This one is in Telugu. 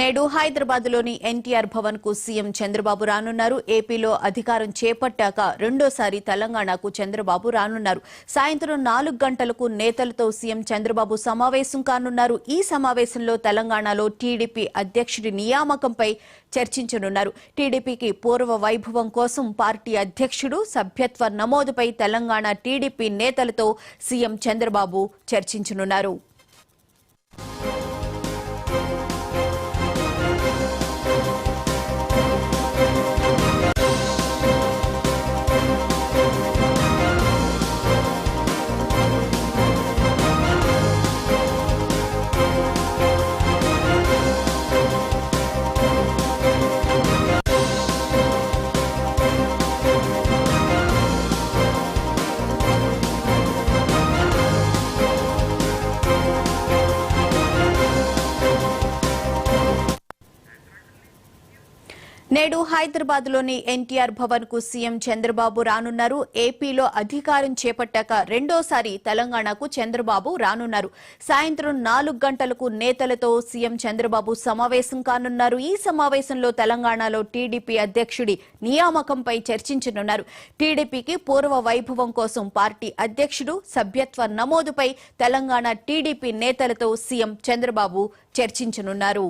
నేడు హైదరాబాద్లోని ఎన్టీఆర్ భవన్ కు సీఎం చంద్రబాబు రానున్నారు. ఏపీలో అధికారం చేపట్టాక రెండోసారి తెలంగాణకు చంద్రబాబు రానున్నారు. సాయంత్రం 4 గంటలకు నేతలతో సీఎం చంద్రబాబు సమావేశం కానున్నారు. ఈ సమావేశంలో తెలంగాణలో టీడీపీ అధ్యక్షుడి నియామకంపై చర్చించనున్నారు. టీడీపీకి పూర్వ వైభవం కోసం పార్టీ అధ్యక్షుడు సభ్యత్వ నమోదుపై తెలంగాణ టీడీపీ నేతలతో సీఎం చంద్రబాబు చర్చించనున్నారు. నేడు హైదరాబాద్లోని ఎన్టీఆర్ భవన్ కు సీఎం చంద్రబాబు రానున్నారు. ఏపీలో అధికారం చేపట్టాక రెండోసారి తెలంగాణకు చంద్రబాబు రానున్నారు. సాయంత్రం 4 గంటలకు నేతలతో సీఎం చంద్రబాబు సమావేశం కానున్నారు. ఈ సమావేశంలో తెలంగాణలో టీడీపీ అధ్యక్షుడి నియామకంపై చర్చించనున్నారు. టీడీపీకి పూర్వ వైభవం కోసం పార్టీ అధ్యక్షుడు సభ్యత్వ నమోదుపై తెలంగాణ టీడీపీ నేతలతో సీఎం చంద్రబాబు చర్చించనున్నారు.